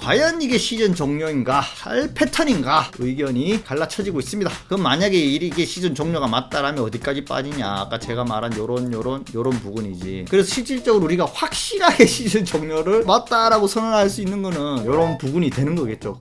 과연 이게 시즌 종료인가 할 패턴인가 의견이 갈라쳐지고 있습니다. 그럼 만약에 이게 시즌 종료가 맞다라면 어디까지 빠지냐, 아까 제가 말한 요런 부분이지. 그래서 실질적으로 우리가 확실하게 시즌 종료를 맞다라고 선언할 수 있는 거는 요런 부분이 되는 거겠죠.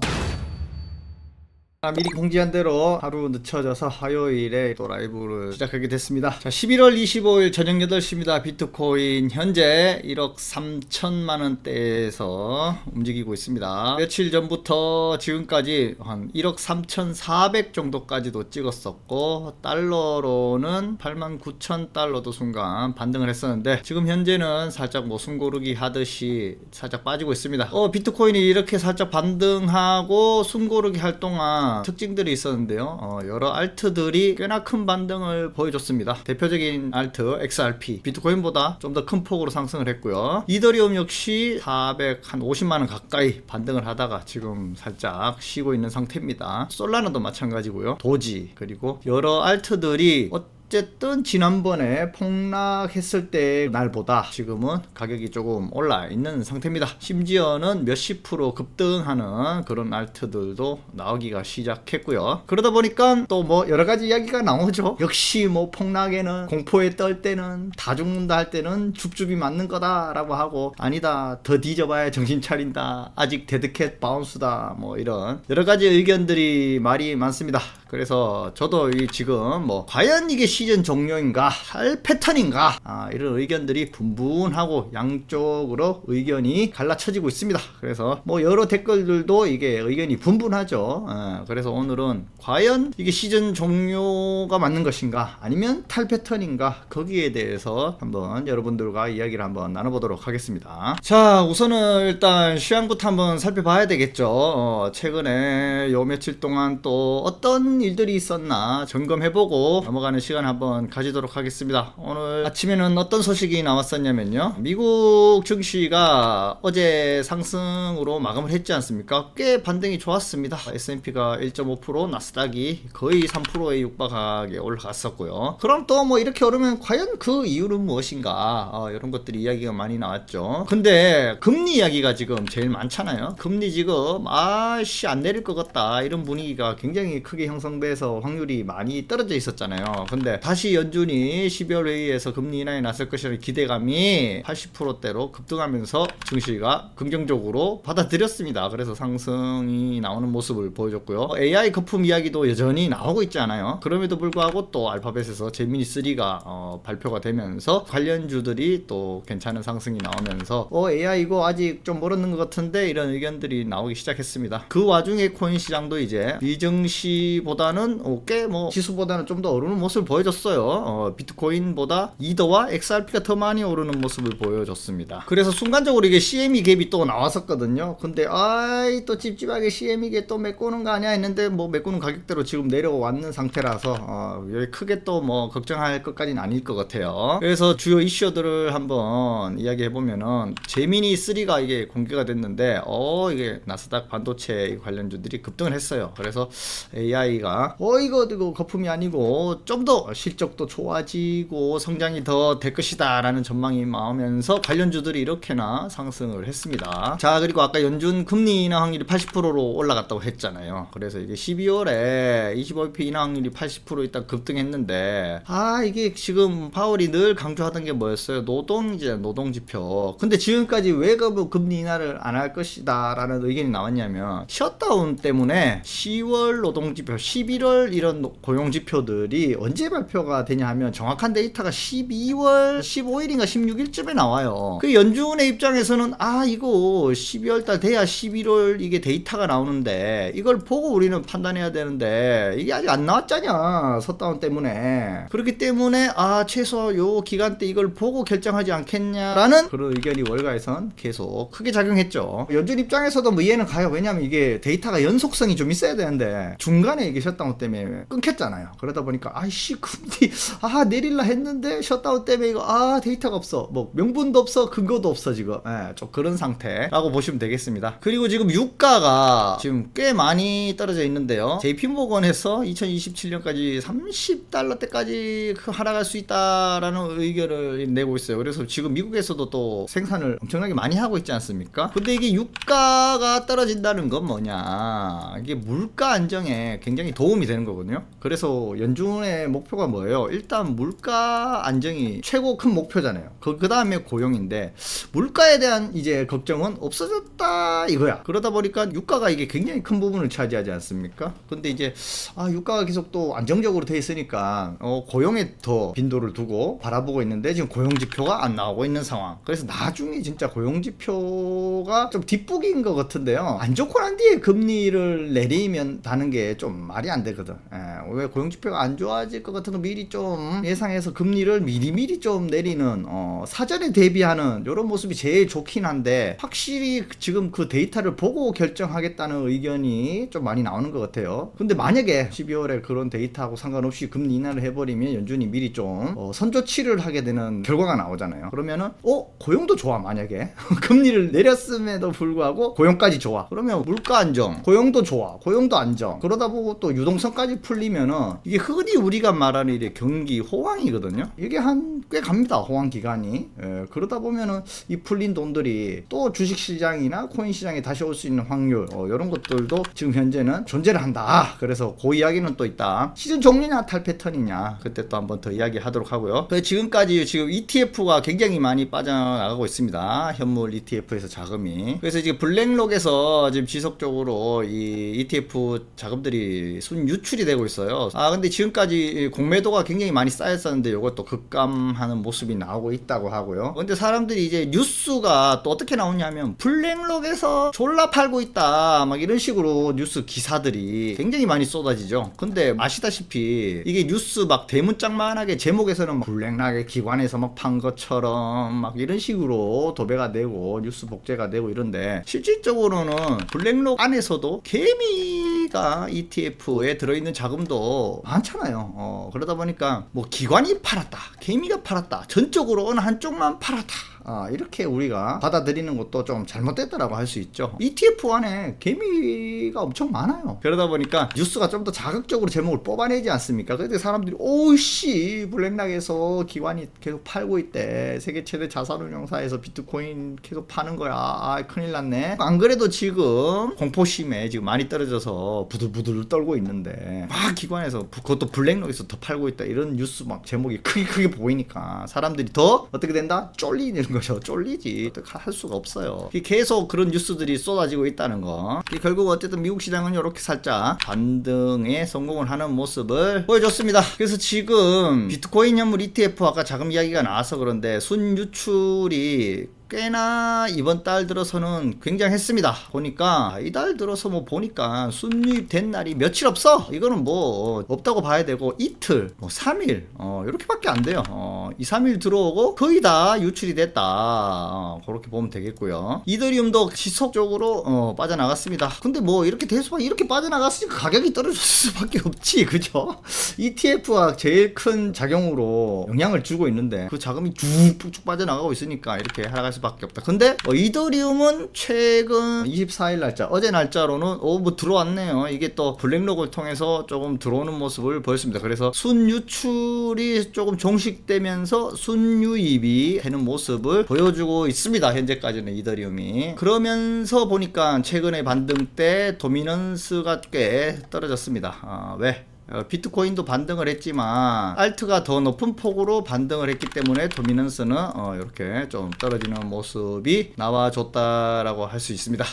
미리 공지한 대로 하루 늦춰져서 화요일에 또 라이브를 시작하게 됐습니다. 자, 11월 25일 저녁 8시입니다. 비트코인 현재 1억 3천만 원대에서 움직이고 있습니다. 며칠 전부터 지금까지 한 1억 3,400 정도까지도 찍었었고, 달러로는 89,000달러도 순간 반등을 했었는데, 지금 현재는 살짝 뭐 숨고르기 하듯이 살짝 빠지고 있습니다. 비트코인이 이렇게 살짝 반등하고 숨고르기 할 동안 특징들이 있었는데요. 여러 알트들이 꽤나 큰 반등을 보여줬습니다. 대표적인 알트 XRP 비트코인보다 좀 더 큰 폭으로 상승을 했고요. 이더리움 역시 450만원 가까이 반등을 하다가 지금 살짝 쉬고 있는 상태입니다. 솔라나도 마찬가지고요. 도지, 그리고 여러 알트들이 어쨌든 지난번에 폭락했을 때 날보다 지금은 가격이 조금 올라 있는 상태입니다. 심지어는 몇십 프로 급등하는 그런 알트들도 나오기가 시작했고요. 그러다 보니까 또 뭐 여러가지 이야기가 나오죠. 역시 뭐 폭락에는, 공포에 떨 때는, 다 죽는다 할 때는 줍줍이 맞는 거다 라고 하고, 아니다, 더 뒤져봐야 정신 차린다, 아직 데드캣 바운스다, 뭐 이런 여러가지 의견들이 말이 많습니다. 그래서 저도 지금 뭐 과연 이게 시즌 종료인가 할 패턴인가, 이런 의견들이 분분하고 양쪽으로 의견이 갈라쳐지고 있습니다. 그래서 뭐 여러 댓글들도 이게 의견이 분분하죠. 그래서 오늘은 과연 이게 시즌 종료가 맞는 것인가 아니면 탈 패턴인가, 거기에 대해서 한번 여러분들과 이야기를 한번 나눠보도록 하겠습니다. 자, 우선은 일단 시황부터 한번 살펴봐야 되겠죠. 최근에 요 며칠 동안 또 어떤 일들이 있었나 점검해보고 넘어가는 시간 한번 가지도록 하겠습니다. 오늘 아침에는 어떤 소식이 나왔었냐면요, 미국 증시가 어제 상승으로 마감을 했지 않습니까? 꽤 반등이 좋았습니다. S&P가 1.5%, 나스닥이 거의 3%에 육박하게 올라갔었고요. 그럼 또 뭐 이렇게 오르면 과연 그 이유는 무엇인가, 이런 것들이 이야기가 많이 나왔죠. 근데 금리 이야기가 지금 제일 많잖아요. 금리 지금 안 내릴 것 같다, 이런 분위기가 굉장히 크게 형성돼서 확률이 많이 떨어져 있었잖아요. 근데 다시 연준이 12월 회의에서 금리 인하에 나설 것이라는 기대감이 80%대로 급등하면서 증시가 긍정적으로 받아들였습니다. 그래서 상승이 나오는 모습을 보여줬고요. AI 거품 이야기도 여전히 나오고 있잖아요. 그럼에도 불구하고 또 알파벳에서 제미니 3가 발표가 되면서 관련주들이 또 괜찮은 상승이 나오면서 AI 이거 아직 좀 멀었는 것 같은데, 이런 의견들이 나오기 시작했습니다. 그 와중에 코인 시장도 이제 비증시보다는 꽤 뭐 지수보다는 좀 더 오르는 모습을 보여줬어요. 비트코인보다 이더와 XRP가 더 많이 오르는 모습을 보여줬습니다. 그래서 순간적으로 이게 CME 갭이 또 나왔었거든요. 근데 또 찝찝하게 CME 갭 또 메꾸는 거 아니야 했는데, 뭐 메꾸는 가격대로 지금 내려왔는 상태라서 크게 또 뭐 걱정할 것까지는 아닐 것 같아요. 그래서 주요 이슈들을 한번 이야기해보면은, 제미니 3가 이게 공개가 됐는데 이게 나스닥 반도체 관련주들이 급등을 했어요. 그래서 AI가 이거 거품이 아니고 좀 더 실적도 좋아지고 성장이 더 될 것이다 라는 전망이 나오면서 관련주들이 이렇게나 상승을 했습니다. 자, 그리고 아까 연준 금리 인하 확률이 80%로 올라갔다고 했잖아요. 그래서 이게 12월에 25bp 인하 확률이 80% 일단 급등했는데, 이게 지금 파월이 늘 강조하던 게 뭐였어요? 노동지표. 근데 지금까지 왜 금리 인하를 안 할 것이다 라는 의견이 나왔냐면, 셧다운 때문에 10월 노동지표, 11월 이런 고용지표들이 언제 발표가 되냐 하면 정확한 데이터가 12월 15일인가 16일쯤에 나와요. 그 연준의 입장에서는 이거 12월달 돼야 11월 이게 데이터가 나오는데, 이걸 보고 우리는 판단해야 되는데 이게 아직 안 나왔잖냐, 셧다운 때문에. 그렇기 때문에 최소 요 기간 때 이걸 보고 결정하지 않겠냐라는 그런 의견이 월가에선 계속 크게 작용했죠. 연준 입장에서도 뭐 이해는 가요. 왜냐면 이게 데이터가 연속성이 좀 있어야 되는데 중간에 이게 셧다운 때문에 끊겼잖아요. 그러다 보니까 금리 내릴라 했는데 셧다운 때문에 이거 데이터가 없어. 뭐 명분도 없어, 근거도 없어 지금. 좀 그런 상태라고 보시면 되겠습니다. 그리고 지금 유가가 지금 꽤 많이 떨어져 있는데요. JP모건에서 2027년까지 30달러대까지 하락할 수 있다라는 의견을 내고 있어요. 그래서 지금 미국에서도 또 생산을 엄청나게 많이 하고 있지 않습니까? 근데 이게 유가가 떨어진다는 건 뭐냐, 이게 물가 안정에 굉장히 도움이 되는 거거든요. 그래서 연준의 목표가 뭐예요? 일단 물가 안정이 최고 큰 목표잖아요. 그 다음에 고용인데, 물가에 대한 이제 걱정은 없어졌다 이거야. 그러다 보니까 유가가 이게 굉장히 큰 부분을 차지하지 않습니까? 근데 이제 유가가 계속 또 안정적으로 돼 있으니까 고용에 더 빈도를 두고 바라보고 있는데, 지금 고용 지표가 안 나오고 있는 상황. 그래서 나중에 진짜 고용 지표가 좀 뒷북인 것 같은데요. 안 좋고 난 뒤에 금리를 내리면 다는 게 좀 말이 안 되거든. 왜 고용 지표가 안 좋아질 것 같은 거 미리 좀 예상해서 금리를 미리 좀 내리는, 사전에 대비하는 이런 모습이 제일 좋긴 한데, 확실히 지금 그 데이터를 보고 결정하겠다는 의견이 좀 많이 나오는 것 같아요. 근데 만약에 12월에 그런 데이터하고 상관없이 금리 인하를 해버리면 연준이 미리 좀 선조치를 하게 되는 결과가 나오잖아요. 그러면은 고용도 좋아. 만약에 금리를 내렸음에도 불구하고 고용까지 좋아. 그러면 물가 안정, 고용도 좋아, 고용도 안정, 그러다 보고 또 유동성까지 풀리면은 이게 흔히 우리가 말하는 이제 경기 호황이거든요. 이게 한 꽤 갑니다, 호황 기간이. 그러다 보면은 이 풀린 돈들이 또 주식시장이나 코인시장에 다시 올 수 있는 확률, 이런 것들도 지금 현재는 존재를 한다. 그래서 그 이야기는 또 있다. 시즌 종료냐 탈 패턴이냐, 그때 또 한번 더 이야기하도록 하고요. 지금까지 지금 ETF가 굉장히 많이 빠져나가고 있습니다. 현물 ETF에서 자금이. 그래서 지금 블랙록에서 지금 지속적으로 이 ETF 자금들이 순유출이 되고 있어요. 근데 지금까지 공매도가 굉장히 많이 쌓였었는데 이것도 급감하는 모습이 나오고 있다고 하고요. 근데 사람들이 이제 뉴스가 또 어떻게 나오냐면, 블랙록에서 졸라 팔고 있다 막 이런 식으로 뉴스 기사들이 굉장히 많이 쏟아지죠. 근데 아시다시피 이게 뉴스 막 대문짝만하게 제목에서는 블랙록의 기관에서 막 판 것처럼 막 이런 식으로 도배가 되고 뉴스 복제가 되고 이런데, 실질적으로는 블랙록 안에서도 개미가 ETF에 들어있는 자금도 많잖아요. 그러다 보니까 뭐 기관이 팔았다, 개미가 팔았다, 전적으로 어느 한쪽만 팔았다, 이렇게 우리가 받아들이는 것도 좀 잘못됐다라고 할 수 있죠. ETF 안에 개미가 엄청 많아요. 그러다 보니까 뉴스가 좀 더 자극적으로 제목을 뽑아내지 않습니까? 근데 사람들이 오씨 블랙락에서 기관이 계속 팔고 있대, 세계 최대 자산운용사에서 비트코인 계속 파는 거야, 큰일 났네. 안 그래도 지금 공포심에 지금 많이 떨어져서 부들부들 떨고 있는데, 막 기관에서 그것도 블랙락에서 더 팔고 있다 이런 뉴스 막 제목이 크게 보이니까 사람들이 더 어떻게 된다? 쫄리는 거죠. 쫄리지. 할 수가 없어요. 계속 그런 뉴스들이 쏟아지고 있다는 거. 결국 어쨌든 미국 시장은 이렇게 살짝 반등에 성공을 하는 모습을 보여줬습니다. 그래서 지금 비트코인 현물 ETF 아까 자금 이야기가 나와서 그런데 순유출이 꽤나 이번 달 들어서는 굉장했습니다. 보니까 이달 들어서 뭐 보니까 순유입된 날이 며칠 없어. 이거는 뭐 없다고 봐야 되고, 이틀, 뭐 3일 이렇게밖에 안 돼요. 2, 3일 들어오고 거의 다 유출이 됐다. 그렇게 보면 되겠고요. 이더리움도 지속적으로 빠져나갔습니다. 근데 뭐 이렇게 대수가 이렇게 빠져나갔으니까 가격이 떨어질 수밖에 없지, 그죠? ETF가 제일 큰 작용으로 영향을 주고 있는데 그 자금이 쭉쭉 빠져나가고 있으니까 이렇게 하락할 수밖에 없다. 근데 이더리움은 최근 24일 날짜, 어제 날짜로는 뭐 들어왔네요. 이게 또 블랙록을 통해서 조금 들어오는 모습을 보였습니다. 그래서 순유출이 조금 종식되면서 순유입이 되는 모습을 보여주고 있습니다. 현재까지는 이더리움이. 그러면서 보니까 최근에 반등 때 도미넌스가 꽤 떨어졌습니다. 왜? 비트코인도 반등을 했지만 알트가 더 높은 폭으로 반등을 했기 때문에 도미넌스는 이렇게 좀 떨어지는 모습이 나와줬다라고 할 수 있습니다.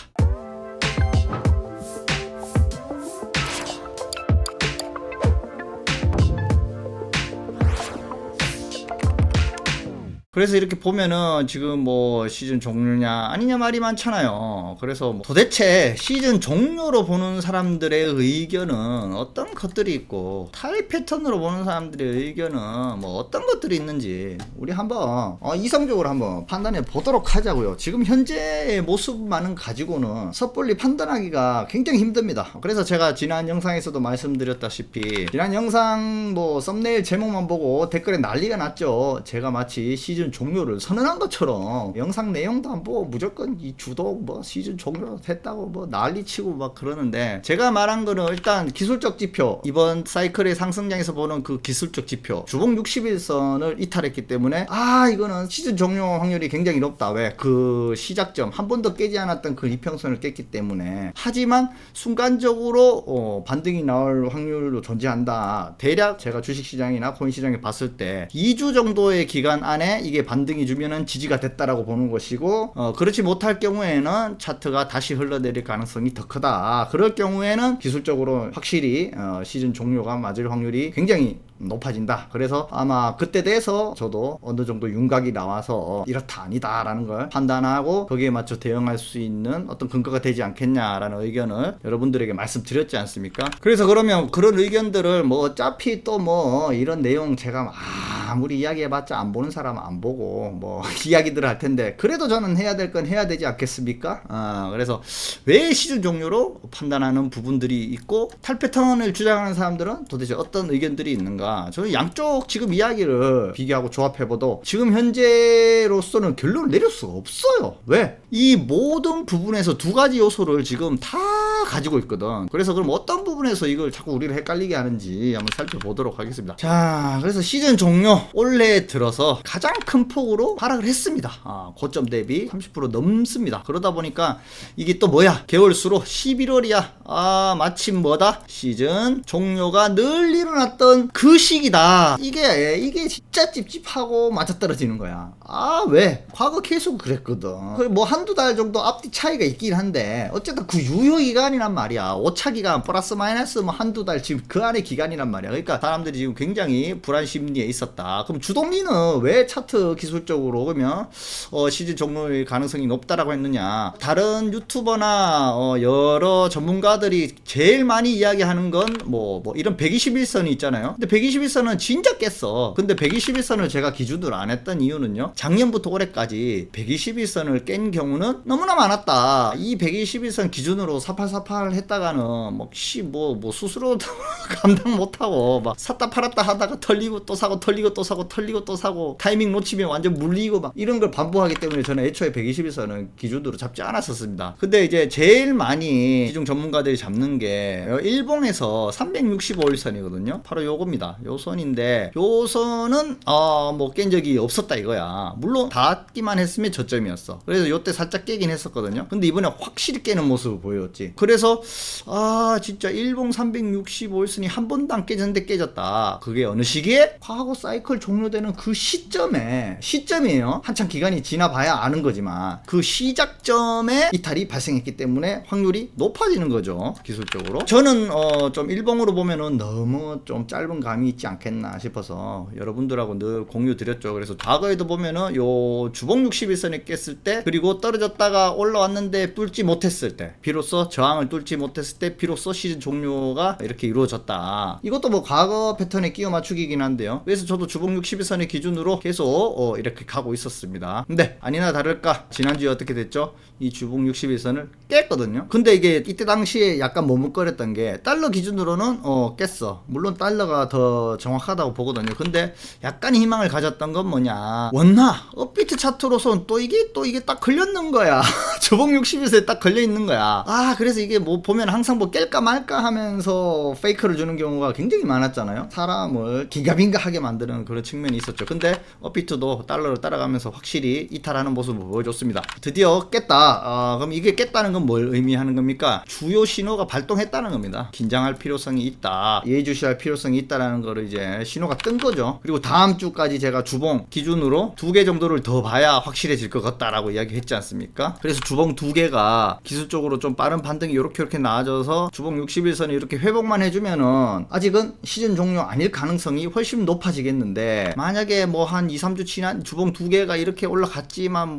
그래서 이렇게 보면은 지금 뭐 시즌 종료냐 아니냐 말이 많잖아요. 그래서 뭐 도대체 시즌 종료로 보는 사람들의 의견은 어떤 것들이 있고 타입 패턴으로 보는 사람들의 의견은 뭐 어떤 것들이 있는지 우리 한번 이성적으로 한번 판단해 보도록 하자고요. 지금 현재의 모습만은 가지고는 섣불리 판단하기가 굉장히 힘듭니다. 그래서 제가 지난 영상에서도 말씀드렸다시피 지난 영상 뭐 썸네일 제목만 보고 댓글에 난리가 났죠. 제가 마치 시즌 종료를 선언한 것처럼 영상 내용도 안 보고 무조건 이 주도 뭐 시즌 종료됐다고 뭐 난리치고 막 그러는데, 제가 말한 거는 일단 기술적 지표, 이번 사이클의 상승장에서 보는 그 기술적 지표 주봉 60일선을 이탈했기 때문에 이거는 시즌 종료 확률이 굉장히 높다. 왜? 그 시작점 한 번도 깨지 않았던 그 이평선을 깼기 때문에. 하지만 순간적으로 반등이 나올 확률도 존재한다. 대략 제가 주식시장이나 코인시장에 봤을 때 2주 정도의 기간 안에 이게 반등이 주면은 지지가 됐다라고 보는 것이고, 그렇지 못할 경우에는 차트가 다시 흘러내릴 가능성이 더 크다. 그럴 경우에는 기술적으로 확실히 시즌 종료가 맞을 확률이 굉장히 높아진다. 그래서 아마 그때 돼서 저도 어느 정도 윤곽이 나와서 이렇다 아니다 라는 걸 판단하고 거기에 맞춰 대응할 수 있는 어떤 근거가 되지 않겠냐라는 의견을 여러분들에게 말씀드렸지 않습니까? 그래서 그러면 그런 의견들을 뭐 어차피 또 뭐 이런 내용 제가 아무리 이야기해봤자 안 보는 사람은 안 보고 뭐 이야기들 할 텐데, 그래도 저는 해야 될 건 해야 되지 않겠습니까? 그래서 왜 시즌 종료로 판단하는 부분들이 있고 탈패턴을 주장하는 사람들은 도대체 어떤 의견들이 있는가. 저는 양쪽 지금 이야기를 비교하고 조합해봐도 지금 현재로서는 결론을 내릴 수가 없어요. 왜? 이 모든 부분에서 두 가지 요소를 지금 다 가지고 있거든. 그래서 그럼 어떤 부분에서 이걸 자꾸 우리를 헷갈리게 하는지 한번 살펴보도록 하겠습니다. 자, 그래서 시즌 종료 올해 들어서 가장 큰 폭으로 하락을 했습니다. 고점 대비 30% 넘습니다. 그러다 보니까 이게 또 뭐야? 개월수로 11월이야. 마침 뭐다? 시즌 종료가 늘 일어났던 그 시기다. 이게 진짜 찝찝하고 맞아떨어지는 거야. 왜? 과거 계속 그랬거든. 뭐 한두 달 정도 앞뒤 차이가 있긴 한데 어쨌든 그 유효 기간이란 말이야. 오차 기간 플러스 마이너스 뭐 한두 달 지금 그 안에 기간이란 말이야. 그러니까 사람들이 지금 굉장히 불안 심리에 있었다. 그럼 주동리는 왜 차트 기술적으로 그러면 시즌 종료의 가능성이 높다라고 했느냐? 다른 유튜버나 여러 전문가들이 제일 많이 이야기하는 건 뭐 이런 121선이 있잖아요. 근데 121선은 진짜 깼어. 근데 121선을 제가 기준으로 안 했던 이유는요, 작년부터 올해까지 121선을 깬 경우는 너무나 많았다. 이 121선 기준으로 4848 했다가는 뭐 스스로 감당 못하고 막 샀다 팔았다 하다가 털리고 또 사고 털리고 또 사고 털리고 또 사고 타이밍 놓치면 완전 물리고 막 이런 걸 반복하기 때문에 저는 애초에 121선은 기준으로 잡지 않았었습니다. 근데 이제 제일 많이 시중 전문가들이 잡는 게 일봉에서 365일선이거든요. 바로 요겁니다. 요 선인데 요 선은 뭐 깬 적이 없었다 이거야. 물론 닿기만 했으면 저점이었어. 그래서 요때 살짝 깨긴 했었거든요. 근데 이번에 확실히 깨는 모습을 보였지. 그래서 진짜 일봉 365일선이 한 번도 안 깨졌는데 깨졌다. 그게 어느 시기에? 과거 사이클 종료되는 그 시점이에요. 한참 기간이 지나봐야 아는 거지만 그 시작점에 이탈이 발생했기 때문에 확률이 높아지는 거죠. 기술적으로. 저는 좀 일봉으로 보면은 너무 좀 짧은 감이 있지 않겠나 싶어서 여러분들하고 늘 공유 드렸죠. 그래서 과거에도 보면은 요 주봉 61선에 깼을 때, 그리고 떨어졌다가 올라왔는데 뚫지 못했을 때, 비로소 저항을 뚫지 못했을 때 비로소 시즌 종료가 이렇게 이루어졌다. 이것도 뭐 과거 패턴에 끼워 맞추기긴 한데요. 그래서 저도 주봉 61선의 기준으로 계속 이렇게 가고 있었습니다. 근데 아니나 다를까 지난주에 어떻게 됐죠? 이 주봉 61선을 깼거든요. 근데 이게 이때 당시에 약간 머뭇거렸던 게 달러 기준으로는 깼어. 물론 달러가 더 정확하다고 보거든요. 근데 약간 희망을 가졌던 건 뭐냐, 원화 업비트 차트로선 또 이게 딱 걸렸는 거야. 주봉 61선에 딱 걸려있는 거야. 그래서 이게 뭐 보면 항상 뭐 깰까 말까 하면서 페이크를 주는 경우가 굉장히 많았잖아요. 사람을 기가민가하게 만드는 그런 측면이 있었죠. 근데 업비트도 달러를 따라가면서 확실히 이탈하는 모습을 보여줬습니다. 드디어 깼다. 그럼 이게 깼다는 건 뭘 의미하는 겁니까? 주요 신호가 발동했다는 겁니다. 긴장할 필요성이 있다, 예의주시할 필요성이 있다라는 거를 이제 신호가 뜬 거죠. 그리고 다음 주까지 제가 주봉 기준으로 2개 정도를 더 봐야 확실해질 것 같다라고 이야기했지 않습니까? 그래서 주봉 2개가 기술적으로 좀 빠른 반등이 이렇게 나아져서 주봉 60일선이 이렇게 회복만 해주면은 아직은 시즌 종료 아닐 가능성이 훨씬 높아지겠는데, 만약에 뭐 한 2-3주 지난 주봉 두 개가 이렇게 올라갔지만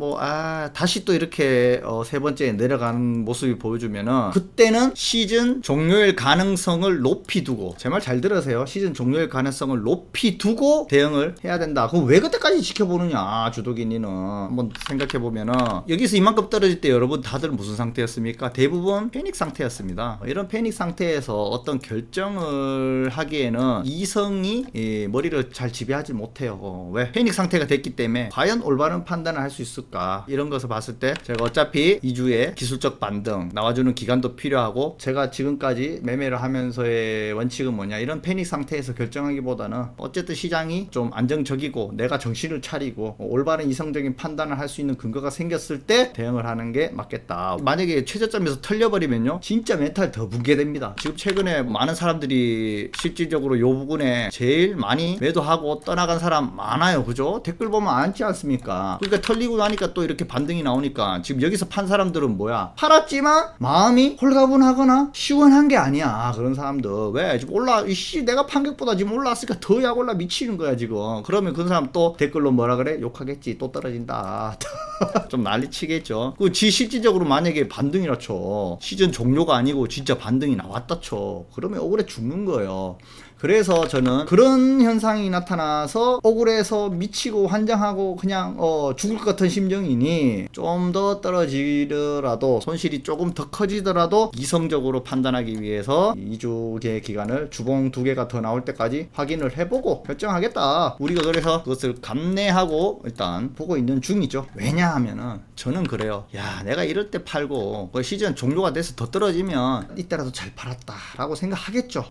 다시 또 이렇게 세 번째 내려가는 모습이 보여주면은, 그때는 시즌 종료일 가능성을 높이 두고, 제 말 잘 들으세요. 시즌 종료일 가능성을 높이 두고 대응을 해야 된다. 그럼 왜 그때까지 지켜보느냐, 주도기니는. 한번 생각해보면은, 여기서 이만큼 떨어질 때 여러분 다들 무슨 상태였습니까? 대부분 패닉 상태였습니다. 이런 패닉 상태에서 어떤 결정을 하기에는 이성이 머리를 잘 지배하지 못해요. 왜? 패닉 상태가 됐기 때문에 과연 올바른 판단을 할 수 있을까, 이런 것을 봤을 때 제가 어차피 2주에 기술적 반등 나와주는 기간도 필요하고, 제가 지금까지 매매를 하면서의 원칙은 뭐냐, 이런 패닉 상태에서 결정하기보다는 어쨌든 시장이 좀 안정적이고 내가 정신을 차리고 올바른 이성적인 판단을 할 수 있는 근거가 생겼을 때 대응을 하는 게 맞겠다. 만약에 최저점에서 털려버리면요, 진짜 멘탈 더 붕괴됩니다. 지금 최근에 많은 사람들이 실질적으로 요 부분에 제일 많이 매도하고 떠나간 사람 많아요. 그죠? 댓글 보면 많지 않습니까? 그러니까 털리고 나니까 또 이렇게 반등이 나오니까, 지금 여기서 판 사람들은 뭐야, 팔았지만 마음이 홀가분하거나 시원한 게 아니야. 그런 사람들 왜 지금 내가 판 격보다 지금 올라왔으니까 더 약 올라 미치는 거야 지금. 그러면 그 사람 또 댓글로 뭐라 그래? 욕하겠지. 또 떨어진다. 좀 난리 치겠죠. 실질적으로 만약에 반등이라 쳐, 시즌 종료가 아니고 진짜 반등이 나왔다 쳐, 그러면 억울해 죽는 거예요. 그래서 저는 그런 현상이 나타나서 억울해서 미치고 환장하고 그냥 죽을 것 같은 심정이니, 좀 더 떨어지더라도, 손실이 조금 더 커지더라도 이성적으로 판단하기 위해서 2주의 기간을 주봉 2개가 더 나올 때까지 확인을 해보고 결정하겠다. 우리가 그래서 그것을 감내하고 일단 보고 있는 중이죠. 왜냐하면은 저는 그래요. 야, 내가 이럴 때 팔고 시즌 종료가 돼서 더 떨어지면 이때라도 잘 팔았다 라고 생각하겠죠.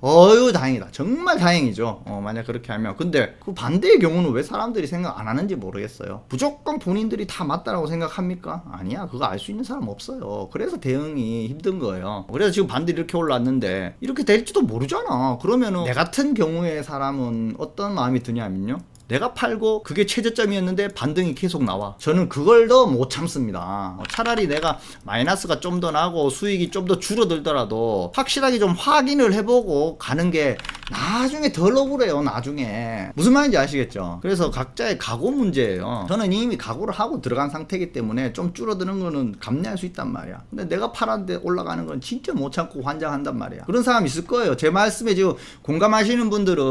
다행이다. 정말 다행이죠. 만약 그렇게 하면. 근데 그 반대의 경우는 왜 사람들이 생각 안 하는지 모르겠어요. 무조건 본인들이 다 맞다라고 생각합니까? 아니야. 그거 알 수 있는 사람 없어요. 그래서 대응이 힘든 거예요. 그래서 지금 반대 이렇게 올랐는데 이렇게 될지도 모르잖아. 그러면은 내 같은 경우의 사람은 어떤 마음이 드냐면요, 내가 팔고 그게 최저점이었는데 반등이 계속 나와. 저는 그걸 더 못 참습니다. 차라리 내가 마이너스가 좀 더 나고 수익이 좀 더 줄어들더라도 확실하게 좀 확인을 해보고 가는 게 나중에 덜 억울해요. 나중에. 무슨 말인지 아시겠죠? 그래서 각자의 각오 문제예요. 저는 이미 각오를 하고 들어간 상태이기 때문에 좀 줄어드는 거는 감내할 수 있단 말이야. 근데 내가 팔았는데 올라가는 건 진짜 못 참고 환장한단 말이야. 그런 사람 있을 거예요. 제 말씀에 지금 공감하시는 분들은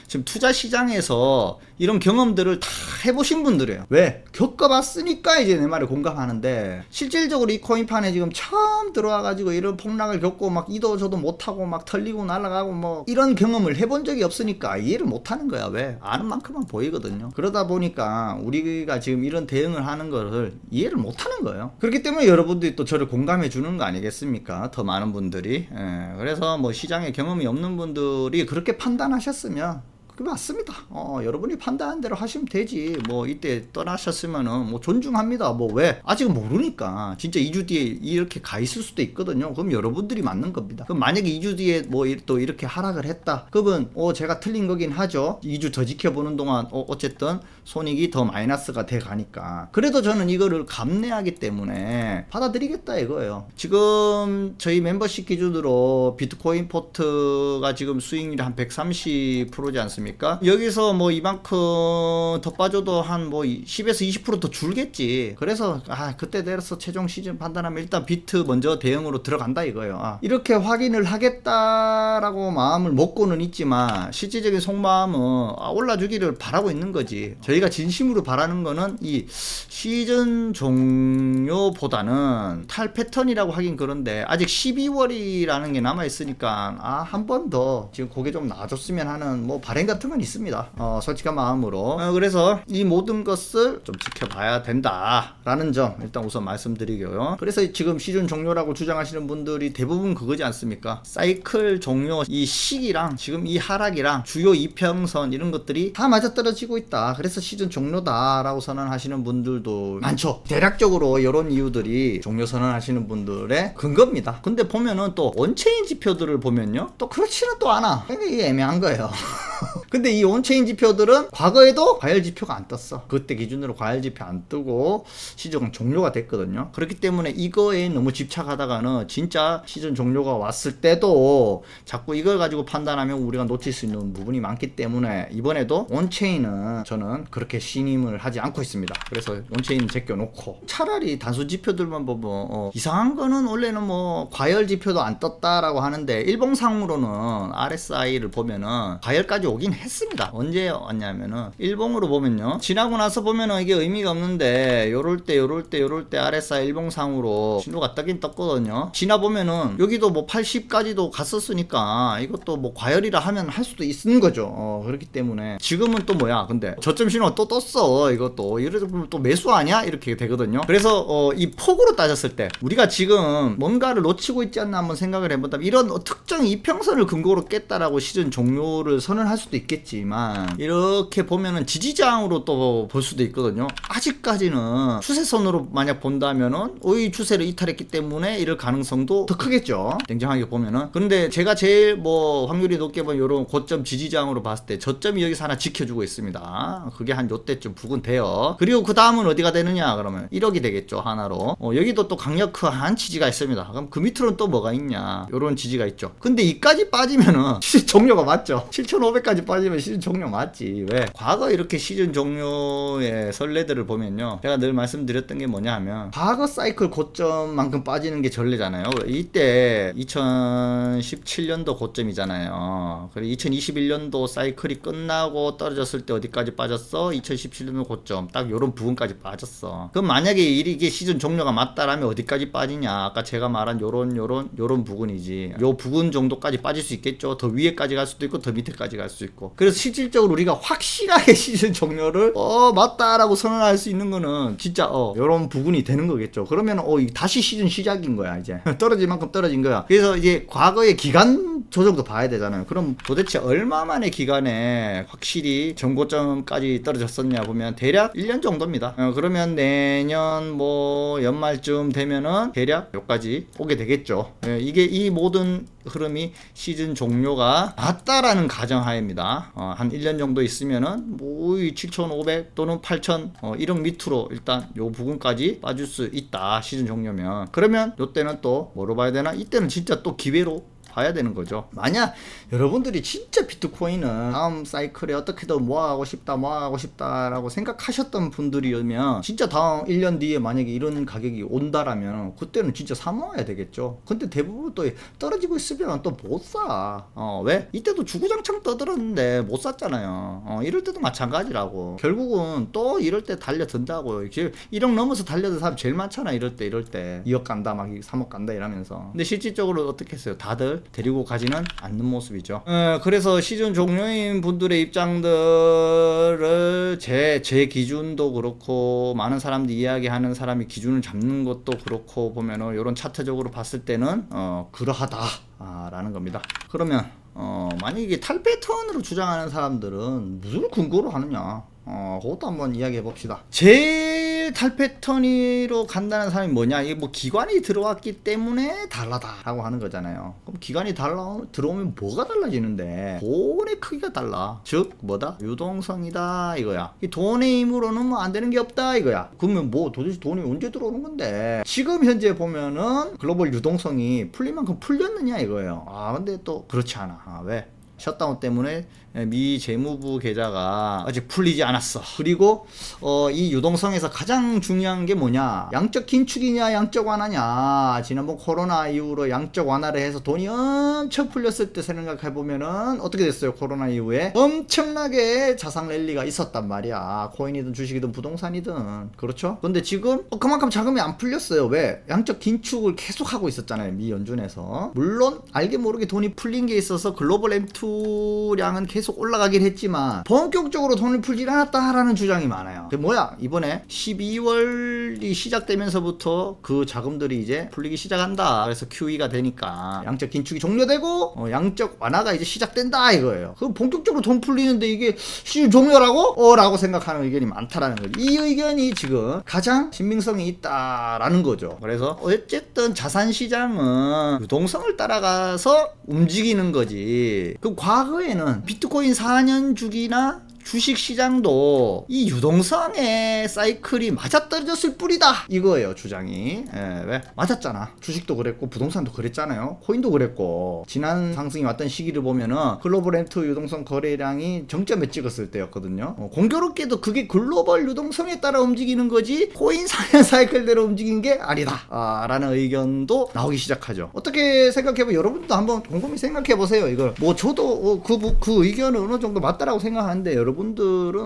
지금 투자 시장에서 이런 경험들을 다 해보신 분들이에요. 왜? 겪어봤으니까 이제 내 말에 공감하는데, 실질적으로 이 코인판에 지금 처음 들어와가지고 이런 폭락을 겪고 막 이도 저도 못하고 막 털리고 날아가고 뭐 이런 경험을 해본 적이 없으니까 이해를 못하는 거야. 왜? 아는 만큼만 보이거든요. 그러다 보니까 우리가 지금 이런 대응을 하는 거를 이해를 못하는 거예요. 그렇기 때문에 여러분들이 또 저를 공감해 주는 거 아니겠습니까? 더 많은 분들이. 그래서 뭐 시장에 경험이 없는 분들이 그렇게 판단하셨으면 맞습니다. 여러분이 판단한 대로 하시면 되지. 뭐 이때 떠나셨으면은 뭐 존중합니다. 뭐 왜? 아직은 모르니까. 진짜 2주 뒤에 이렇게 가 있을 수도 있거든요. 그럼 여러분들이 맞는 겁니다. 그럼 만약에 2주 뒤에 뭐 또 이렇게 하락을 했다. 그러면 제가 틀린 거긴 하죠. 2주 더 지켜보는 동안 어쨌든 손익이 더 마이너스가 돼 가니까. 그래도 저는 이거를 감내하기 때문에 받아들이겠다 이거예요. 지금 저희 멤버십 기준으로 비트코인 포트가 지금 수익률이 한 130%지 않습니까? 여기서 뭐 이만큼 더 빠져도 한 뭐 10에서 20% 더 줄겠지. 그래서 그때 내려서 최종 시즌 판단하면 일단 비트 먼저 대응으로 들어간다 이거예요. 이렇게 확인을 하겠다라고 마음을 먹고는 있지만 실질적인 속마음은 올라주기를 바라고 있는 거지. 저희가 진심으로 바라는 거는 이 시즌 종료보다는 탈 패턴이라고 하긴 그런데 아직 12월이라는 게 남아있으니까 한 번 더 지금 고개 좀 놔줬으면 하는 뭐 바람 같은 건 있습니다. 솔직한 마음으로. 그래서 이 모든 것을 좀 지켜봐야 된다라는 점 일단 우선 말씀드리고요. 그래서 지금 시즌 종료라고 주장하시는 분들이 대부분 그거지 않습니까? 사이클 종료 이 시기랑 지금 이 하락이랑 주요 이평선 이런 것들이 다 맞아떨어지고 있다. 그래서 시즌 종료다라고 선언하시는 분들도 많죠. 대략적으로 이런 이유들이 종료 선언하시는 분들의 근거입니다. 근데 보면은 또 원체인 지표들을 보면요, 또 그렇지는 또 않아. 이게 애매한 거예요. 근데 이 온체인 지표들은 과거에도 과열 지표가 안 떴어. 그때 기준으로 과열 지표 안 뜨고 시즌 종료가 됐거든요. 그렇기 때문에 이거에 너무 집착하다가는 진짜 시즌 종료가 왔을 때도 자꾸 이걸 가지고 판단하면 우리가 놓칠 수 있는 부분이 많기 때문에 이번에도 온체인은 저는 그렇게 신임을 하지 않고 있습니다. 그래서 온체인 제껴놓고 차라리 단순 지표들만 보면 이상한 거는 원래는 뭐 과열 지표도 안 떴다라고 하는데 일봉상으로는 RSI를 보면은 과열까지 오긴 했습니다. 언제 왔냐면은 일봉으로 보면요, 지나고 나서 보면은 이게 의미가 없는데 요럴 때 RSI 일봉상으로 신호가 뜨긴 떴거든요. 지나 보면은 여기도 뭐 80까지도 갔었으니까 이것도 뭐 과열이라 하면 할 수도 있는 거죠. 그렇기 때문에 지금은 또 뭐야, 근데 저점 신호가 또 떴어. 이것도 이래서 보면 또 매수 아니야? 이렇게 되거든요. 그래서 이 폭으로 따졌을 때 우리가 지금 뭔가를 놓치고 있지 않나 한번 생각을 해본다면 이런 특정 이평선을 근거로 깼다라고 시즌 종료를 선언할 수도 있겠지만 이렇게 보면은 지지장으로 또 볼 수도 있거든요. 아직까지는 추세선으로 만약 본다면은 이 추세를 이탈했기 때문에 이럴 가능성도 더 크겠죠. 냉정하게 보면은. 그런데 제가 제일 뭐 확률이 높게 본 요런 고점 지지장으로 봤을 때 저점이 여기서 하나 지켜주고 있습니다. 그게 한 요때쯤 부근 돼요. 그리고 그 다음은 어디가 되느냐 그러면 1억이 되겠죠, 하나로. 여기도 또 강력한 지지가 있습니다. 그럼 그 밑으로는 또 뭐가 있냐, 요런 지지가 있죠. 근데 이까지 빠지면은 시즌 종료가 맞죠. 7,500까지 빠지면 시즌 종료 맞지. 왜? 과거 이렇게 시즌 종료의 선례들을 보면요, 제가 늘 말씀드렸던 게 뭐냐 하면 과거 사이클 고점만큼 빠지는 게 전례잖아요. 이때 2017년도 고점이잖아요. 그리고 2021년도 사이클이 끝나고 떨어졌을 때 어디까지 빠졌어? 2017년도 고점 딱 요런 부분까지 빠졌어. 그럼 만약에 이게 시즌 종료가 맞다라면 어디까지 빠지냐, 아까 제가 말한 요런 부분이지. 요 부분 정도까지 빠질 수 있겠죠. 더 위에까지 갈 수도 있고 더 밑에까지 갈 수 있고. 그래서 실질적으로 우리가 확실하게 시즌 종료를 맞다라고 선언할 수 있는 거는 진짜 요런 부분이 되는 거겠죠. 그러면 다시 시즌 시작인 거야. 이제 떨어질 만큼 떨어진 거야. 그래서 이제 과거의 기간 조정도 봐야 되잖아요. 그럼 도대체 얼마만의 기간에 확실히 전고점까지 떨어졌었냐 보면 대략 1년 정도입니다. 그러면 내년 뭐 연말쯤 되면은 대략 여기까지 오게 되겠죠. 이게 이 모든 흐름이 시즌 종료가 맞다라는 가정하에입니다. 한 1년 정도 있으면은 뭐 7,500 또는 8,000 1억 밑으로 일단 요 부분까지 빠질 수 있다, 시즌 종료면. 그러면 요때는 또 뭐로 봐야 되나? 이때는 진짜 또 기회로 봐야 되는 거죠. 만약 여러분들이 진짜 비트코인은 다음 사이클에 어떻게든 모아가고 싶다라고 생각하셨던 분들이면 진짜 다음 1년 뒤에 만약에 이런 가격이 온다라면 그때는 진짜 사모아야 되겠죠. 근데 대부분 또 떨어지고 있으면 또 못 사. 왜? 이때도 주구장창 떠들었는데 못 샀잖아요. 이럴 때도 마찬가지라고. 결국은 또 이럴 때 달려든다고. 1억 넘어서 달려든 사람 제일 많잖아. 이럴 때 2억 간다 막 3억 간다 이러면서. 근데 실질적으로 어떻게 했어요? 다들 데리고 가지는 않는 모습이죠. 그래서 시즌 종료인 분들의 입장들을 제 기준도 그렇고 많은 사람들이 이야기하는 사람이 기준을 잡는 것도 그렇고 보면은 이런 차트적으로 봤을 때는 그러하다 라는 겁니다. 그러면 만약에 이게 탈 패턴으로 주장하는 사람들은 무슨 근거로 하느냐, 그것도 한번 이야기해 봅시다. 제일 탈 패턴으로 간다는 사람이 뭐냐, 이게 뭐 기관이 들어왔기 때문에 달라다라고 하는 거잖아요. 그럼 기관이 들어오면 뭐가 달라지는데? 돈의 크기가 달라. 즉 뭐다? 유동성이다 이거야. 이 돈의 힘으로는 뭐 안 되는 게 없다 이거야. 그러면 뭐 도대체 돈이 언제 들어오는 건데? 지금 현재 보면은 글로벌 유동성이 풀린 만큼 풀렸느냐 이거예요. 근데 또 그렇지 않아. 왜? 셧다운 때문에 미 재무부 계좌가 아직 풀리지 않았어. 그리고 이 유동성에서 가장 중요한 게 뭐냐, 양적 긴축이냐 양적 완화냐. 지난번 코로나 이후로 양적 완화를 해서 돈이 엄청 풀렸을 때 생각해보면은 어떻게 됐어요? 코로나 이후에 엄청나게 자산 랠리가 있었단 말이야. 코인이든 주식이든 부동산이든. 그렇죠? 근데 지금 그만큼 자금이 안 풀렸어요. 왜? 양적 긴축을 계속 하고 있었잖아요, 미 연준에서. 물론 알게 모르게 돈이 풀린 게 있어서 글로벌 M2량은 계속 올라가긴 했지만 본격적으로 돈을 풀질 않았다라는 주장이 많아요. 뭐야, 이번에 12월이 시작되면서부터 그 자금들이 이제 풀리기 시작한다. 그래서 QE가 되니까 양적 긴축이 종료되고 양적 완화가 이제 시작된다 이거예요. 그럼 본격적으로 돈 풀리는데 이게 시즌 종료라고? 라고 생각하는 의견이 많다라는 거죠. 이 의견이 지금 가장 신빙성이 있다라는 거죠. 그래서 어쨌든 자산 시장은 유동성을 따라가서 움직이는 거지. 그럼 과거에는 비트코인 4년 주기나 주식 시장도 이 유동성의 사이클이 맞아떨어졌을 뿐이다 이거예요 주장이. 왜? 맞았잖아. 주식도 그랬고 부동산도 그랬잖아요. 코인도 그랬고 지난 상승이 왔던 시기를 보면은 글로벌 M2 유동성 거래량이 정점에 찍었을 때였거든요. 공교롭게도 그게 글로벌 유동성에 따라 움직이는 거지 코인 4년 사이클대로 움직인 게 아니다 라는 의견도 나오기 시작하죠. 어떻게 생각해보면 여러분도 한번 곰곰이 생각해보세요. 이걸 뭐 저도 그 의견은 어느 정도 맞다라고 생각하는데 여러분들은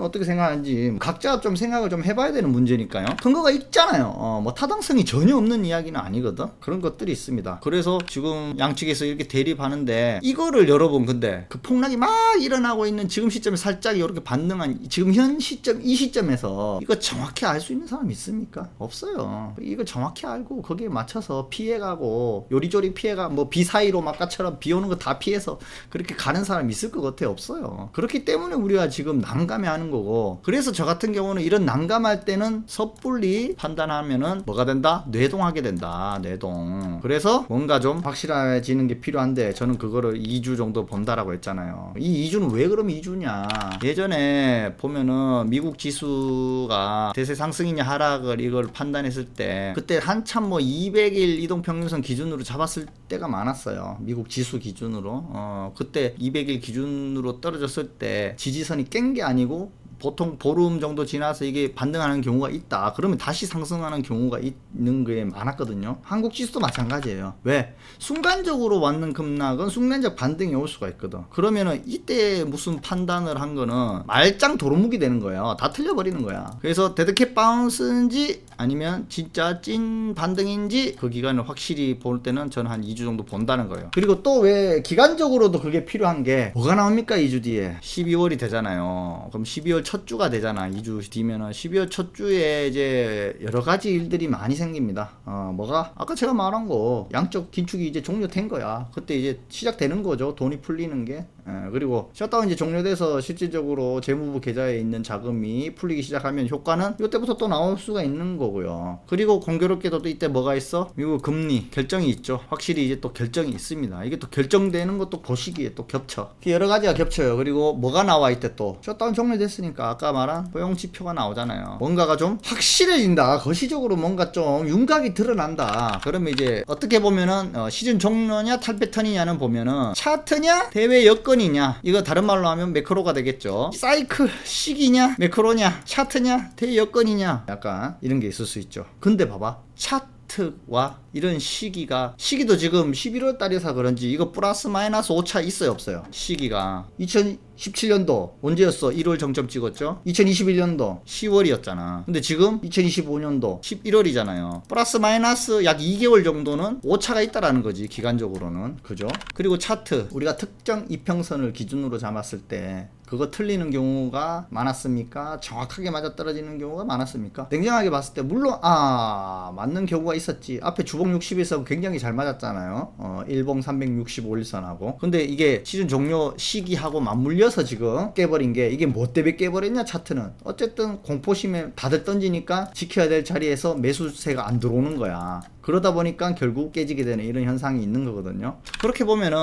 어떻게 생각하는지 각자 좀 생각을 좀 해봐야 되는 문제니까요. 근거가 있잖아요. 뭐 타당성이 전혀 없는 이야기는 아니거든. 그런 것들이 있습니다. 그래서 지금 양측에서 이렇게 대립하는데 이거를 여러분 근데 그 폭락이 막 일어나고 있는 지금 시점에 살짝 이렇게 반등한 지금 현 시점 이 시점에서 이거 정확히 알 수 있는 사람이 있습니까? 없어요. 이거 정확히 알고 거기에 맞춰서 피해가고 요리조리 피해가 뭐 비 사이로 막가처럼 비 오는 거 다 피해서 그렇게 가는 사람 있을 것 같아? 없어요. 그렇기 때문에 우리가 지금 난감해 하는 거고, 그래서 저 같은 경우는 이런 난감할 때는 섣불리 판단하면은 뭐가 된다? 뇌동하게 된다. 뇌동. 그래서 뭔가 좀 확실해지는 게 필요한데 저는 그거를 2주 정도 본다라고 했잖아요. 이 2주는 왜 그럼 2주냐? 예전에 보면은 미국 지수가 대세 상승이냐 하락을 이걸 판단했을 때 그때 한참 뭐 200일 이동평균선 기준으로 잡았을 때가 많았어요. 미국 지수 기준으로. 그때 200일 기준으로 떨어졌을 때 지지선이 깬 게 아니고 보통 보름 정도 지나서 이게 반등하는 경우가 있다. 그러면 다시 상승하는 경우가 있는 게 많았거든요. 한국 지수도 마찬가지예요. 왜? 순간적으로 왔는 급락은 순간적 반등이 올 수가 있거든. 그러면은 이때 무슨 판단을 한 거는 말짱 도루묵이 되는 거예요. 다 틀려버리는 거야. 그래서 데드캣 바운스인지 아니면 진짜 찐 반등인지 그 기간을 확실히 볼 때는 저는 한 2주 정도 본다는 거예요. 그리고 또 왜 기간적으로도 그게 필요한 게 뭐가 나옵니까? 2주 뒤에 12월이 되잖아요. 그럼 12월 첫 주가 되잖아. 2주 뒤면은 12월 첫 주에 이제 여러 가지 일들이 많이 생깁니다. 뭐가? 아까 제가 말한 거 양적 긴축이 이제 종료된 거야. 그때 이제 시작되는 거죠. 돈이 풀리는 게. 그리고 셧다운 이제 종료돼서 실질적으로 재무부 계좌에 있는 자금이 풀리기 시작하면 효과는 이때부터 또 나올 수가 있는 거고요. 그리고 공교롭게도 또 이때 뭐가 있어? 미국 금리 결정이 있죠. 확실히 이제 또 결정이 있습니다. 이게 또 결정되는 것도 그 시기에 또 겹쳐. 여러 가지가 겹쳐요. 그리고 뭐가 나와 이때 또 셧다운 종료됐으니까 아까 말한 고용 지표가 나오잖아요. 뭔가가 좀 확실해진다. 거시적으로 뭔가 좀 윤곽이 드러난다. 그러면 이제 어떻게 보면은 시즌 종료냐 탈패턴이냐는 보면은 차트냐 대외 여건이냐, 이거 다른 말로 하면 매크로가 되겠죠. 사이클 시기냐 매크로냐 차트냐 대외 여건이냐, 약간 이런 게 있을 수 있죠. 근데 봐봐, 차트와 이런 시기도 지금 11월 달이라서 그런지 이거 플러스 마이너스 오차 있어요 없어요? 시기가 2017년도 언제였어? 1월 정점 찍었죠? 2021년도 10월이었잖아. 근데 지금 2025년도 11월이잖아요. 플러스 마이너스 약 2개월 정도는 오차가 있다라는 거지, 기간적으로는. 그죠? 그리고 차트, 우리가 특정 이평선을 기준으로 잡았을 때 그거 틀리는 경우가 많았습니까? 정확하게 맞아떨어지는 경우가 많았습니까? 냉정하게 봤을 때 물론 맞는 경우가 있었지. 앞에 주봉 60일선 굉장히 잘 맞았잖아요. 일봉 365일선하고. 근데 이게 시즌 종료 시기하고 맞물려서 지금 깨버린 게, 이게 뭐 때문에 깨버렸냐 차트는. 어쨌든 공포심에 다들 던지니까 지켜야 될 자리에서 매수세가 안 들어오는 거야. 그러다 보니까 결국 깨지게 되는 이런 현상이 있는 거거든요. 그렇게 보면은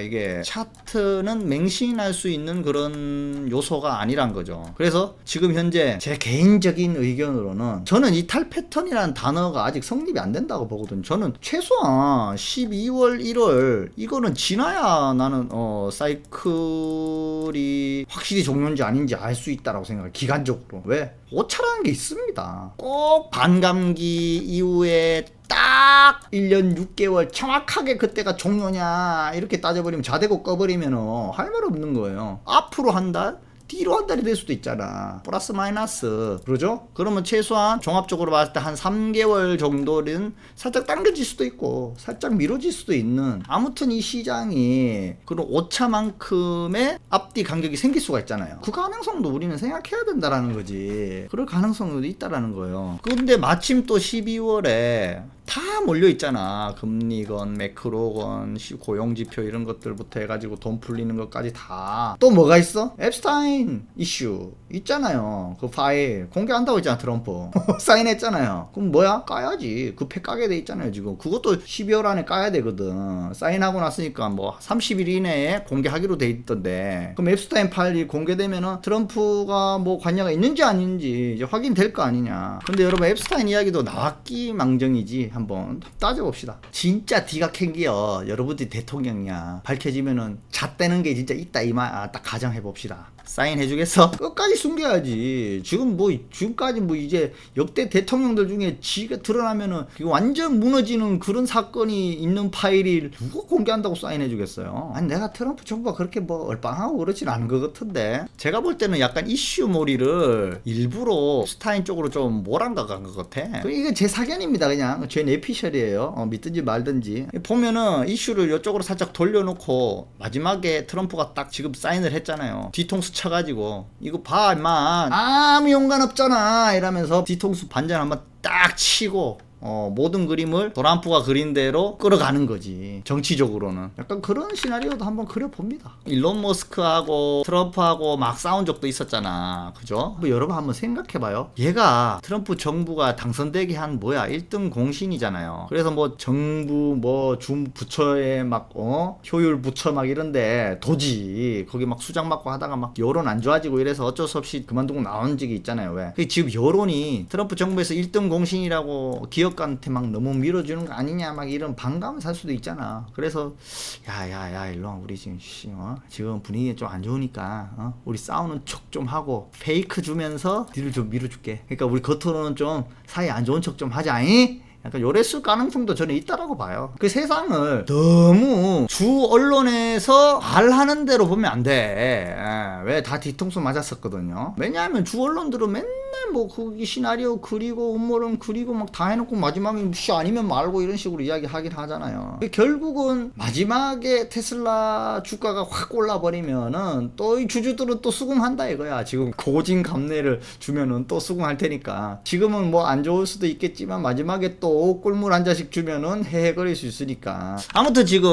이게 차트는 맹신할 수 있는 그런 요소가 아니란 거죠. 그래서 지금 현재 제 개인적인 의견으로는 저는 이탈 패턴이라는 단어가 아직 성립이 안 된다고 보거든요. 저는 최소한 12월 1월 이거는 지나야 나는 사이클이 확실히 종료인지 아닌지 알 수 있다라고 생각해요. 기간적으로. 왜? 오차라는 게 있습니다. 꼭 반감기 이후에 딱 1년 6개월 정확하게 그때가 종료냐 이렇게 따져버리면 자대고 꺼버리면 할 말 없는 거예요. 앞으로 한 달? 뒤로 한 달이 될 수도 있잖아. 플러스 마이너스. 그러죠? 그러면 최소한 종합적으로 봤을 때 한 3개월 정도는 살짝 당겨질 수도 있고 살짝 미뤄질 수도 있는, 아무튼 이 시장이 그런 오차만큼의 앞뒤 간격이 생길 수가 있잖아요. 그 가능성도 우리는 생각해야 된다라는 거지. 그럴 가능성도 있다라는 거예요. 근데 마침 또 12월에 다 몰려 있잖아. 금리건 매크로건 고용지표 이런 것들부터 해가지고 돈 풀리는 것까지 다. 또 뭐가 있어? 앱스타인 이슈 있잖아요. 그 파일 공개한다고 했잖아 트럼프. 사인했잖아요. 그럼 뭐야? 까야지. 그 패 까게 돼 있잖아요 지금. 그것도 12월 안에 까야 되거든. 사인하고 났으니까 뭐 30일 이내에 공개하기로 돼 있던데, 그럼 앱스타인 파일이 공개되면은 트럼프가 뭐 관여가 있는지 아닌지 이제 확인될 거 아니냐. 근데 여러분 앱스타인 이야기도 나왔기 망정이지. 한번 따져봅시다. 진짜 뒤가 캔기여. 여러분들이 대통령이야. 밝혀지면은 잣대는 게 진짜 있다 이말 딱 가정해봅시다. 사인해주겠어? 끝까지 숨겨야지. 지금까지 뭐 이제 역대 대통령들 중에 지가 드러나면은 완전 무너지는 그런 사건이 있는 파일이 누가 공개한다고 사인해주겠어요? 아니 내가 트럼프 정부가 그렇게 뭐 얼빵하고 그렇진 않은 것 같은데, 제가 볼 때는 약간 이슈 몰이를 일부러 스타인 쪽으로 좀 몰아간 것 같아. 이게 제 사견입니다. 그냥 제 내피셜이에요. 믿든지 말든지. 보면은 이슈를 이쪽으로 살짝 돌려놓고 마지막에 트럼프가 딱 지금 사인을 했잖아요. 뒤통수 쳐가지고 이거 봐 임마 아무 연관 없잖아 이러면서 뒤통수 반전 한번 딱 치고 모든 그림을 트럼프가 그린 대로 끌어가는 거지. 정치적으로는 약간 그런 시나리오도 한번 그려봅니다. 일론 머스크하고 트럼프하고 막 싸운 적도 있었잖아. 그죠? 뭐 여러분 한번 생각해봐요. 얘가 트럼프 정부가 당선되게 한 1등 공신이잖아요. 그래서 뭐 정부 뭐 준 부처에 막 효율 부처 막 이런데 도지 거기 막 수장 맡고 하다가 막 여론 안 좋아지고 이래서 어쩔 수 없이 그만두고 나온 적이 있잖아요. 왜? 지금 여론이 트럼프 정부에서 1등 공신이라고 기업가한테 막 너무 밀어주는 거 아니냐 막 이런 반감을 살 수도 있잖아. 그래서 야야야 일로 와. 우리 지금 지금 분위기가 좀 안 좋으니까 우리 싸우는 척 좀 하고 페이크 주면서 뒤를 좀 밀어줄게. 그러니까 우리 겉으로는 좀 사이 안 좋은 척 좀 하자잉. 약간 요랬을 가능성도 저는 있다라고 봐요. 그 세상을 너무 주 언론에서 말하는 대로 보면 안 돼. 왜 다 뒤통수 맞았었거든요. 왜냐하면 주 언론들은 맨날 뭐 거기 시나리오 그리고 음모론 그리고 막 다 해놓고 마지막에 아니면 말고 이런 식으로 이야기하긴 하잖아요. 결국은 마지막에 테슬라 주가가 확 올라버리면은 또 이 주주들은 또 수긍한다 이거야. 지금 고진감래를 주면은 또 수긍할 테니까. 지금은 뭐 안 좋을 수도 있겠지만 마지막에 또 꿀물 한 잔씩 주면은 헤헤거릴 수 있으니까. 아무튼 지금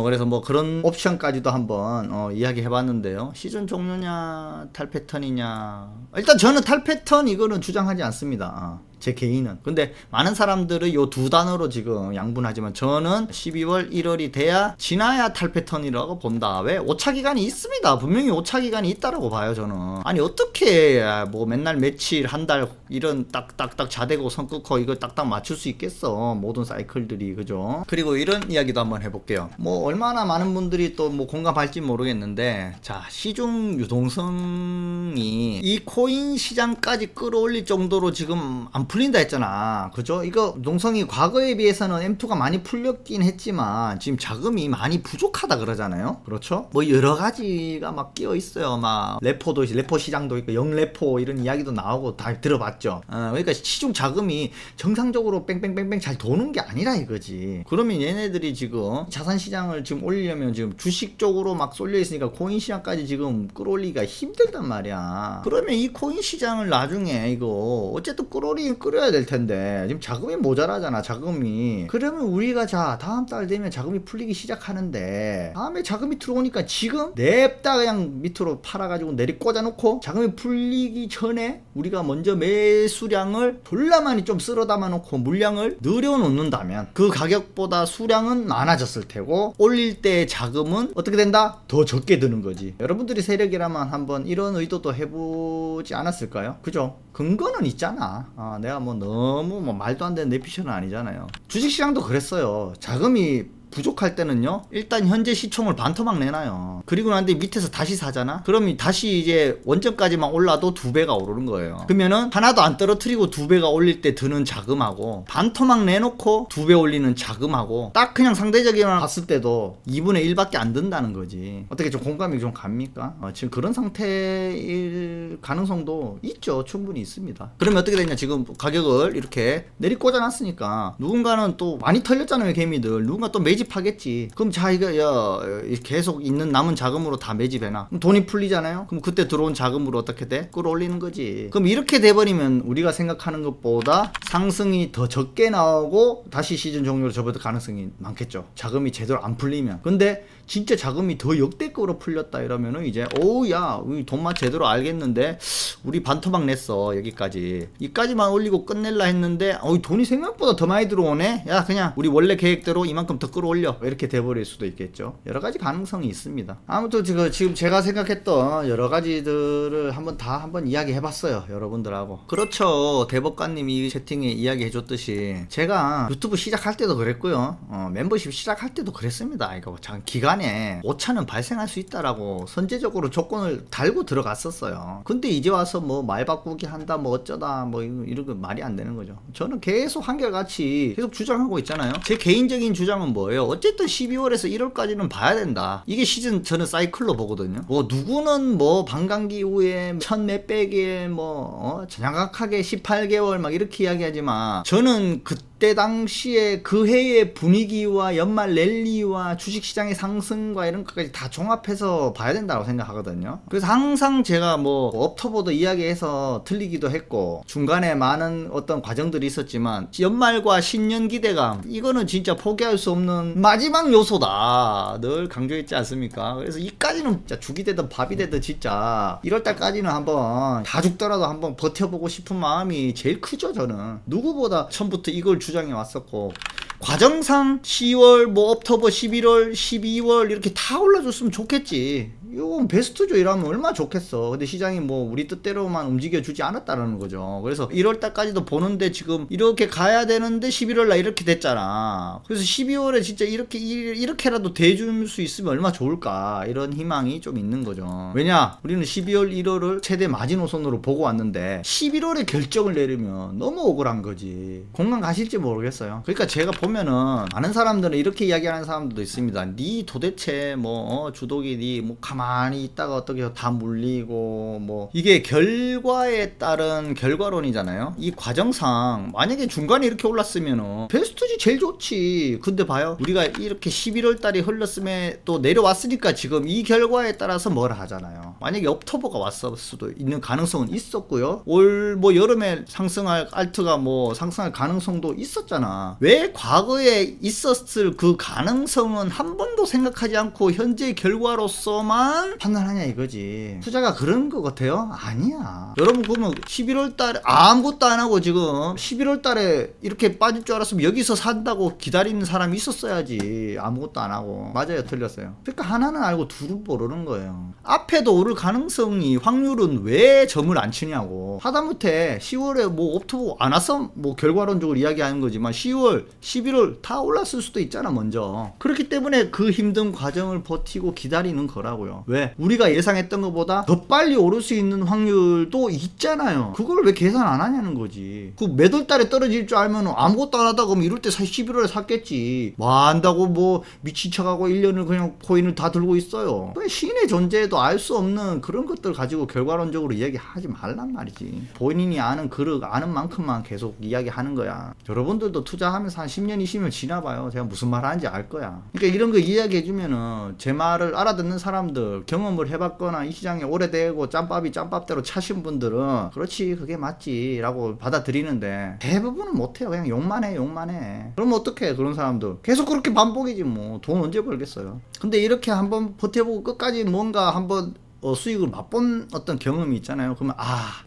그래서 뭐 그런 옵션까지도 한번 이야기 해봤는데요. 시즌 종료냐 탈패턴이냐, 일단 저는 탈패턴 이거는 주장하지 않습니다. 제 개인은. 근데 많은 사람들은 요 두 단어로 지금 양분하지만 저는 12월 1월이 돼야 지나야 탈패턴이라고 본다. 왜? 오차 기간이 있습니다. 분명히 오차 기간이 있다라고 봐요 저는. 아니 어떻게 뭐 맨날 며칠 한 달 이런 딱딱딱 자대고 선 끊고 이거 딱딱 맞출 수 있겠어 모든 사이클들이. 그죠? 그리고 이런 이야기도 한번 해볼게요. 뭐 얼마나 많은 분들이 또 뭐 공감할지 모르겠는데, 자 시중 유동성이 이 코인 시장까지 끌어올릴 정도로 지금 안 풀린다 했잖아. 그죠? 이거 유동성이 과거에 비해서는 M2가 많이 풀렸긴 했지만 지금 자금이 많이 부족하다 그러잖아요. 그렇죠? 뭐 여러 가지가 막 끼어 있어요. 막 레포 시장도 있고 영레포 이런 이야기도 나오고 다 들어봤죠. 그러니까 시중 자금이 정상적으로 뺑뺑뺑뺑 잘 도는 게 아니라 이거지. 그러면 얘네들이 지금 자산 시장을 지금 올리려면 지금 주식 쪽으로 막 쏠려 있으니까 코인 시장까지 지금 끌어올리기가 힘들단 말이야. 그러면 이 코인 시장을 나중에 이거 어쨌든 끌어야 될 텐데 지금 자금이 모자라잖아. 자금이. 그러면 우리가 자 다음 달 되면 자금이 풀리기 시작하는데 다음에 자금이 들어오니까 지금 냅다 그냥 밑으로 팔아가지고 내리 꽂아놓고 자금이 풀리기 전에 우리가 먼저 매수량을 졸라 많이 좀 쓸어 담아놓고 물량을 늘여놓는다면 그 가격보다 수량은 많아졌을 테고 올릴 때 자금은 어떻게 된다? 더 적게 드는 거지. 여러분들이 세력이라면 한번 이런 의도도 해보지 않았을까요? 그죠? 근거는 있잖아. 내가 뭐 너무 뭐 말도 안 되는 내피셜은 아니잖아요. 주식시장도 그랬어요. 자금이 부족할 때는요 일단 현재 시총을 반토막 내놔요. 그리고 난 뒤에 밑에서 다시 사잖아. 그러면 다시 이제 원점까지만 올라도 2배가 오르는 거예요. 그러면은 하나도 안 떨어뜨리고 2배가 올릴 때 드는 자금하고 반토막 내놓고 2배 올리는 자금하고 딱 그냥 상대적으로 봤을 때도 2분의 1밖에 안 든다는 거지. 어떻게 좀 공감이 좀 갑니까? 지금 그런 상태일 가능성도 있죠. 충분히 있습니다. 그러면 어떻게 되냐, 지금 가격을 이렇게 내리 꽂아놨으니까 누군가는 또 많이 털렸잖아요. 개미들 누군가 또 매집 매집하겠지. 그럼 자 이거 계속 있는 남은 자금으로 다 매집해놔. 그럼 돈이 풀리잖아요. 그럼 그때 들어온 자금으로 어떻게 돼? 끌어올리는 거지. 그럼 이렇게 돼버리면 우리가 생각하는 것보다 상승이 더 적게 나오고 다시 시즌 종료로 접어들 가능성이 많겠죠. 자금이 제대로 안 풀리면. 근데 진짜 자금이 더 역대급으로 풀렸다 이러면은 이제 오우야 우리 돈만 제대로 알겠는데 우리 반토막 냈어 여기까지 이까지만 올리고 끝낼라 했는데 돈이 생각보다 더 많이 들어오네. 야 그냥 우리 원래 계획대로 이만큼 더 끌어올려 이렇게 돼버릴 수도 있겠죠. 여러가지 가능성이 있습니다. 아무튼 지금 제가 생각했던 여러가지들을 한번 이야기 해봤어요 여러분들하고. 그렇죠. 대법관님이 채팅에 이야기 해줬듯이 제가 유튜브 시작할 때도 그랬고요, 멤버십 시작할 때도 그랬습니다. 이거 참 기간에 오차는 발생할 수 있다라고 선제적으로 조건을 달고 들어갔었어요. 근데 이제 와서 뭐 말 바꾸기 한다 뭐 어쩌다 뭐 이런 거 말이 안 되는 거죠. 저는 계속 한결같이 계속 주장하고 있잖아요. 제 개인적인 주장은 뭐예요? 어쨌든 12월에서 1월까지는 봐야 된다. 이게 시즌 저는 사이클로 보거든요. 뭐 누구는 뭐 반감기 이후에 천 몇백일 뭐 정확하게 18개월 막 이렇게 이야기하지만 저는 그때 당시에 그 해의 분위기와 연말 랠리와 주식시장의 상승과 이런 것까지 다 종합해서 봐야 된다고 생각하거든요. 그래서 항상 제가 뭐 업터보도 이야기해서 틀리기도 했고 중간에 많은 어떤 과정들이 있었지만 연말과 신년 기대감 이거는 진짜 포기할 수 없는 마지막 요소다 늘 강조했지 않습니까? 그래서 이까지는 진짜 죽이 되든 밥이 되든 진짜 1월달까지는 한번 다 죽더라도 한번 버텨보고 싶은 마음이 제일 크죠. 저는 누구보다 처음부터 이걸 주장해 왔었고 과정상 10월 뭐 옥토버 11월 12월 이렇게 다 올라줬으면 좋겠지. 이건 베스트죠. 이러면 얼마나 좋겠어. 근데 시장이 뭐 우리 뜻대로만 움직여주지 않았다라는 거죠. 그래서 1월달까지도 보는데 지금 이렇게 가야 되는데 11월날 이렇게 됐잖아. 그래서 12월에 진짜 이렇게라도 대줄 수 있으면 얼마나 좋을까 이런 희망이 좀 있는 거죠. 왜냐 우리는 12월 1월을 최대 마지노선으로 보고 왔는데 11월에 결정을 내리면 너무 억울한 거지. 공감 가실지 모르겠어요. 그러니까 제가 보면은 많은 사람들은 이렇게 이야기하는 사람들도 있습니다. 니 도대체 뭐 주독이 니 뭐 가만히 있다가 어떻게 다 물리고 뭐 이게 결과에 따른 결과론이잖아요. 이 과정상 만약에 중간에 이렇게 올랐으면은 베스트지 제일 좋지. 근데 봐요 우리가 이렇게 11월 달이 흘렀음에 또 내려왔으니까 지금 이 결과에 따라서 뭐라 하잖아요. 만약에 옥토버가 왔을 수도 있는 가능성은 있었고요. 올 뭐 여름에 상승할 알트가 뭐 상승할 가능성도 있었잖아. 왜 과거에 있었을 그 가능성은 한 번도 생각하지 않고 현재 결과로서만 판단하냐 이거지. 투자가 그런 것 같아요? 아니야. 여러분 그러면 11월 달에 아무것도 안 하고 지금 11월 달에 이렇게 빠질 줄 알았으면 여기서 산다고 기다리는 사람이 있었어야지. 아무것도 안 하고. 맞아요, 틀렸어요. 그러니까 하나는 알고 둘은 모르는 거예요. 앞에도 오를 가능성이 확률은 왜 점을 안 치냐고. 하다못해 10월에 뭐 옥토버 안 왔어 뭐 결과론적으로 이야기하는 거지만 10월 11월 다 올랐을 수도 있잖아 먼저. 그렇기 때문에 그 힘든 과정을 버티고 기다리는 거라고요. 왜? 우리가 예상했던 것보다 더 빨리 오를 수 있는 확률도 있잖아요. 그걸 왜 계산 안 하냐는 거지. 그 몇 월 달에 떨어질 줄 알면 아무것도 안 하다가 그럼 이럴 때 11월에 샀겠지. 뭐 한다고 뭐 미친 척하고 1년을 그냥 코인을 다 들고 있어요. 신의 존재도 알 수 없는 그런 것들 가지고 결과론적으로 이야기하지 말란 말이지. 본인이 아는 아는 만큼만 계속 이야기하는 거야. 여러분들도 투자하면서 한 10년 20년 지나봐요. 제가 무슨 말 하는지 알 거야. 그러니까 이런 거 이야기해주면은 제 말을 알아듣는 사람들, 경험을 해봤거나 이 시장에 오래되고 짬밥대로 차신 분들은 그렇지 그게 맞지 라고 받아들이는데 대부분은 못해요. 그냥 욕만 해. 그럼 어떡해 그런 사람들. 계속 그렇게 반복이지 뭐. 돈 언제 벌겠어요. 근데 이렇게 한번 버텨보고 끝까지 뭔가 한번 수익을 맛본 어떤 경험이 있잖아요. 그러면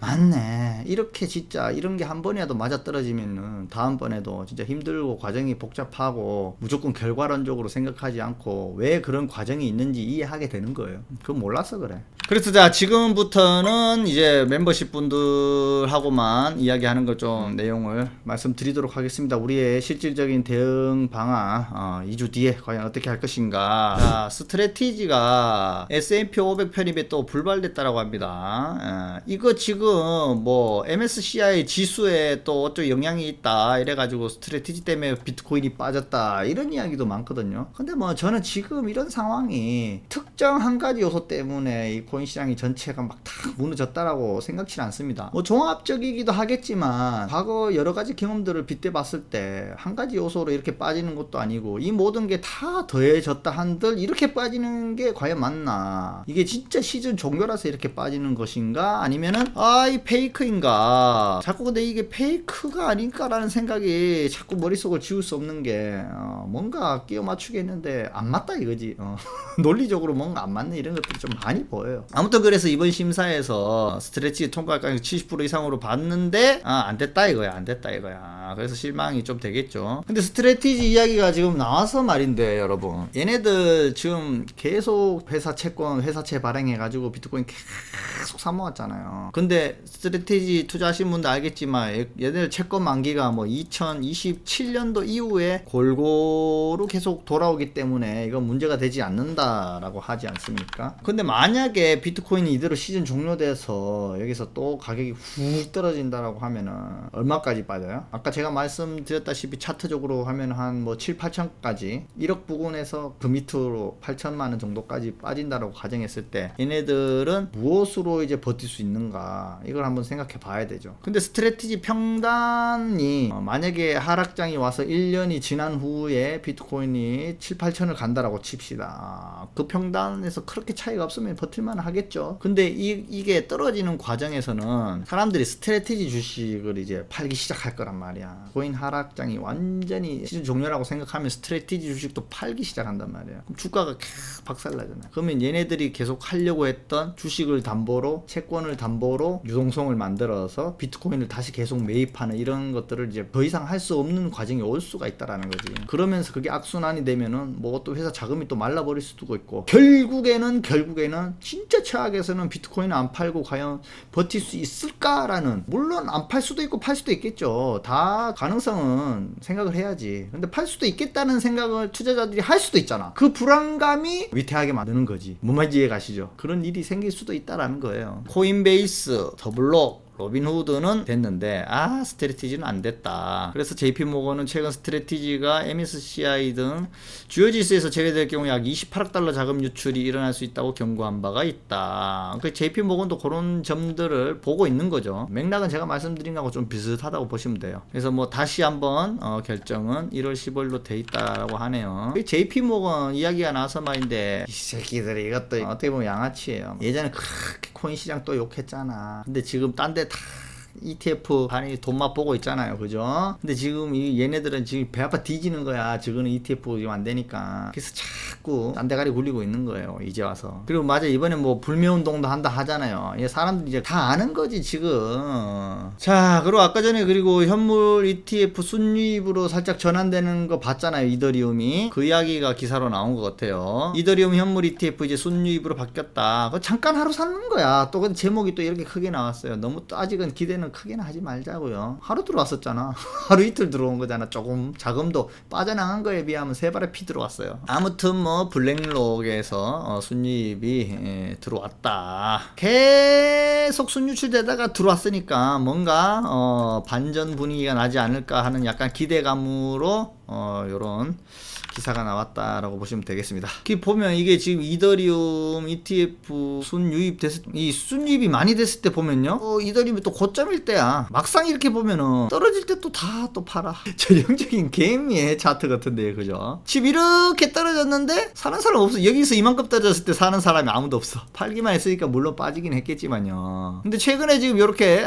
맞네 이렇게 진짜 이런 게 한 번이라도 맞아떨어지면은 다음번에도 진짜 힘들고 과정이 복잡하고 무조건 결과론적으로 생각하지 않고 왜 그런 과정이 있는지 이해하게 되는 거예요. 그건 몰라서 그래. 그래서 자 지금부터는 이제 멤버십 분들하고만 이야기하는 걸 좀 내용을 말씀드리도록 하겠습니다. 우리의 실질적인 대응 방안 2주 뒤에 과연 어떻게 할 것인가. 자 스트레티지가 S&P 500 편입에 또 불발됐다라고 합니다. 이거 지금 뭐 MSCI 지수에 또 어쩌 영향이 있다 이래가지고 스트래티지 때문에 비트코인이 빠졌다 이런 이야기도 많거든요. 근데 뭐 저는 지금 이런 상황이 특정 한 가지 요소 때문에 이 코인 비트코인 시장이 전체가 막 다 무너졌다라고 생각치 않습니다. 뭐 종합적이기도 하겠지만 과거 여러 가지 경험들을 빗대 봤을 때 한 가지 요소로 이렇게 빠지는 것도 아니고 이 모든 게 다 더해졌다 한들 이렇게 빠지는 게 과연 맞나? 이게 진짜 시즌 종료라서 이렇게 빠지는 것인가? 아니면은 이 페이크인가? 자꾸 근데 이게 페이크가 아닐까라는 생각이 자꾸 머릿속을 지울 수 없는 게 뭔가 끼워 맞추겠는데 안 맞다 이거지. 논리적으로 뭔가 안 맞는 이런 것들이 좀 많이 보여요. 아무튼 그래서 이번 심사에서 스트레치 통과 가능 70% 이상으로 봤는데 안 됐다 이거야. 안 됐다 이거야. 그래서 실망이 좀 되겠죠. 근데 스트레티지 이야기가 지금 나와서 말인데 여러분, 얘네들 지금 계속 회사 채권 회사채 발행해가지고 비트코인 계속 사모았잖아요. 근데 스트레티지 투자하신 분들 알겠지만 얘네들 채권 만기가 뭐 2027년도 이후에 골고루 계속 돌아오기 때문에 이건 문제가 되지 않는다라고 하지 않습니까? 근데 만약에 비트코인이 이대로 시즌 종료돼서 여기서 또 가격이 훅 떨어진다라고 하면은 얼마까지 빠져요? 아까 제가 말씀드렸다시피 차트적으로 하면 한 뭐 7, 8천까지 1억 부근에서 그 밑으로 8천만 원 정도까지 빠진다라고 가정했을 때 얘네들은 무엇으로 이제 버틸 수 있는가, 이걸 한번 생각해 봐야 되죠. 근데 스트레티지 평단이 만약에 하락장이 와서 1년이 지난 후에 비트코인이 7, 8천을 간다라고 칩시다. 그 평단에서 그렇게 차이가 없으면 버틸만 하겠죠. 근데 이게 떨어지는 과정에서는 사람들이 스트레티지 주식을 이제 팔기 시작할 거란 말이야. 코인 하락장이 완전히 시즌 종료라고 생각하면 스트레티지 주식도 팔기 시작한단 말이야. 그럼 주가가 계속 박살나잖아. 그러면 얘네들이 계속 하려고 했던 주식을 담보로, 채권을 담보로 유동성을 만들어서 비트코인을 다시 계속 매입하는 이런 것들을 이제 더 이상 할 수 없는 과정이 올 수가 있다라는 거지. 그러면서 그게 악순환이 되면은 뭐 또 회사 자금이 또 말라버릴 수도 있고, 결국에는 진짜 최악에서는 비트코인을 안 팔고 과연 버틸 수 있을까라는, 물론 안 팔 수도 있고 팔 수도 있겠죠. 다 가능성은 생각을 해야지. 근데 팔 수도 있겠다는 생각을 투자자들이 할 수도 있잖아. 그 불안감이 위태하게 만드는 거지. 뭔 말인지 이해 가시죠? 그런 일이 생길 수도 있다라는 거예요. 코인베이스, 더블록, 로빈후드는 됐는데 스트레티지는 안 됐다. 그래서 JP모건은 최근 스트레티지가 MSCI 등 주요 지수에서 제외될 경우 약 28억 달러 자금 유출이 일어날 수 있다고 경고한 바가 있다. 그 JP모건도 그런 점들을 보고 있는 거죠. 맥락은 제가 말씀드린 거하고 좀 비슷하다고 보시면 돼요. 그래서 뭐 다시 한번 결정은 1월 15일로 돼 있다라고 하네요. JP모건 이야기가 나와서 말인데, 이 새끼들이 이것도 어떻게 보면 양아치예요. 예전에 그렇게 코인 시장 또 욕했잖아. 근데 지금 딴데 다 ETF 반이 돈맛 보고 있잖아요. 그죠? 근데 지금 얘네들은 지금 배 아파 뒤지는 거야. 지금은 ETF 지금 안 되니까. 그래서 자꾸 딴 대가리 굴리고 있는 거예요. 이제 와서. 그리고 맞아, 이번에 뭐 불매운동도 한다 하잖아요. 사람들이 이제 다 아는 거지 지금. 자, 그리고 아까 전에 그리고 현물 ETF 순유입으로 살짝 전환되는 거 봤잖아요. 이더리움이. 그 이야기가 기사로 나온 것 같아요. 이더리움 현물 ETF 이제 순유입으로 바뀌었다. 그거 잠깐 하루 사는 거야. 또 근데 제목이 또 이렇게 크게 나왔어요. 너무 또 아직은 기대는 크게는 하지 말자고요. 하루 들어왔었잖아. 하루 이틀 들어온 거잖아. 조금 자금도 빠져나간 거에 비하면 세 발의 피 들어왔어요. 아무튼 뭐 블랙록에서 순유입이 들어왔다. 계속 순유출되다가 들어왔으니까 뭔가 반전 분위기가 나지 않을까 하는 약간 기대감으로 요런 기사가 나왔다라고 보시면 되겠습니다. 보면 이게 지금 이더리움 ETF 이 순유입이 많이 됐을 때 보면요, 이더리움이 또 고점일 때야. 막상 이렇게 보면은 떨어질 때 또 다 또 팔아. 전형적인 게임의 차트 같은데, 그죠? 집 이렇게 떨어졌는데 사는 사람 없어. 여기서 이만큼 떨어졌을 때 사는 사람이 아무도 없어. 팔기만 했으니까 물론 빠지긴 했겠지만요. 근데 최근에 지금 이렇게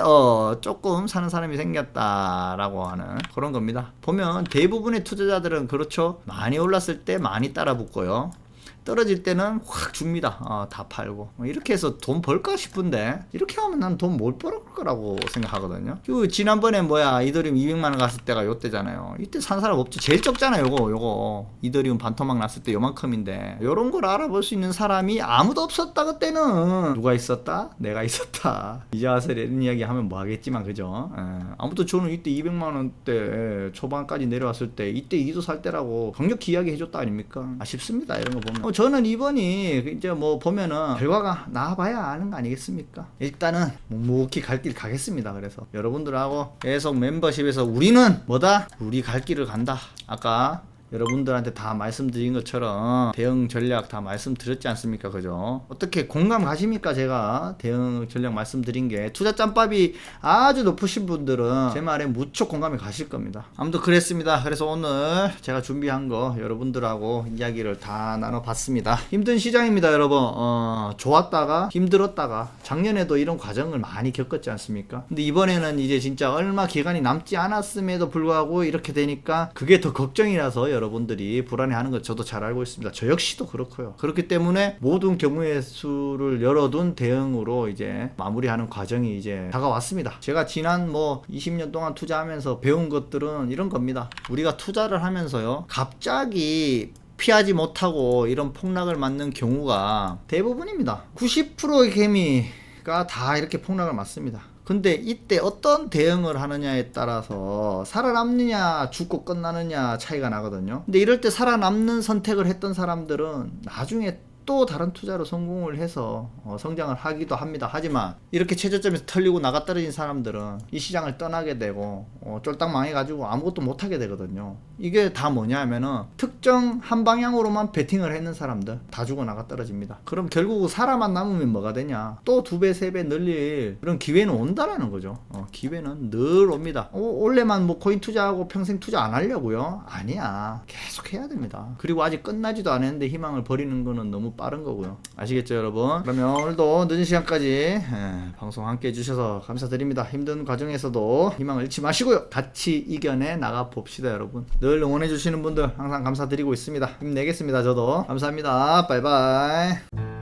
조금 사는 사람이 생겼다라고 하는 그런 겁니다. 보면 대부분의 투자자들은 그렇죠. 많이 올랐을 때 많이 따라 붙고요. 떨어질 때는 확 줍니다. 다 팔고. 이렇게 해서 돈 벌까 싶은데, 이렇게 하면 난 돈 못 벌을 거라고 생각하거든요. 그 지난번에 이더리움 200만원 갔을 때가 요때잖아요. 이때 산 사람 없죠. 제일 적잖아요. 요거 이더리움 반토막 났을 때 요만큼인데, 요런 걸 알아볼 수 있는 사람이 아무도 없었다. 그때는 누가 있었다? 내가 있었다. 이제 와서 이런 이야기 하면 뭐 하겠지만, 그죠? 아무튼 저는 이때 200만원대 초반까지 내려왔을 때 이때 이도 살 때라고 강력히 이야기 해줬다 아닙니까? 아쉽습니다. 이런 거 보면. 저는 이번이 이제 뭐 보면은 결과가 나와봐야 아는 거 아니겠습니까? 일단은 묵묵히 갈 길 가겠습니다. 그래서 여러분들하고 계속 멤버십에서 우리는 뭐다? 우리 갈 길을 간다. 아까 여러분들한테 다 말씀드린 것처럼 대응 전략 다 말씀드렸지 않습니까? 그죠? 어떻게 공감 가십니까? 제가 대응 전략 말씀드린 게 투자 짬밥이 아주 높으신 분들은 제 말에 무척 공감이 가실 겁니다. 아무튼 그랬습니다. 그래서 오늘 제가 준비한 거 여러분들하고 이야기를 다 나눠봤습니다. 힘든 시장입니다, 여러분. 좋았다가 힘들었다가 작년에도 이런 과정을 많이 겪었지 않습니까? 근데 이번에는 이제 진짜 얼마 기간이 남지 않았음에도 불구하고 이렇게 되니까 그게 더 걱정이라서 여러분들이 불안해하는 거 저도 잘 알고 있습니다. 저 역시도 그렇고요. 그렇기 때문에 모든 경우의 수를 열어둔 대응으로 이제 마무리하는 과정이 이제 다가왔습니다. 제가 지난 뭐 20년 동안 투자하면서 배운 것들은 이런 겁니다. 우리가 투자를 하면서요, 갑자기 피하지 못하고 이런 폭락을 맞는 경우가 대부분입니다. 90%의 개미가 다 이렇게 폭락을 맞습니다. 근데 이때 어떤 대응을 하느냐에 따라서 살아남느냐 죽고 끝나느냐 차이가 나거든요. 근데 이럴 때 살아남는 선택을 했던 사람들은 나중에 또 다른 투자로 성공을 해서 성장을 하기도 합니다. 하지만 이렇게 최저점에서 털리고 나가 떨어진 사람들은 이 시장을 떠나게 되고 쫄딱 망해가지고 아무것도 못하게 되거든요. 이게 다 뭐냐 하면은 특정 한 방향으로만 베팅을 했는 사람들 다 죽어 나가 떨어집니다. 그럼 결국 살아만 남으면 뭐가 되냐, 또 2배 3배 늘릴 그런 기회는 온다라는 거죠. 기회는 늘 옵니다. 원래만 뭐 코인 투자하고 평생 투자 안 하려고요? 아니야, 계속 해야 됩니다. 그리고 아직 끝나지도 않았는데 희망을 버리는 거는 너무 빠른 거고요. 아시겠죠, 여러분? 그러면 오늘도 늦은 시간까지 방송 함께 해주셔서 감사드립니다. 힘든 과정에서도 희망을 잃지 마시고요, 같이 이겨내 나가 봅시다. 여러분 늘 응원해 주시는 분들 항상 감사드리고 있습니다. 힘내겠습니다. 저도 감사합니다. 바이바이.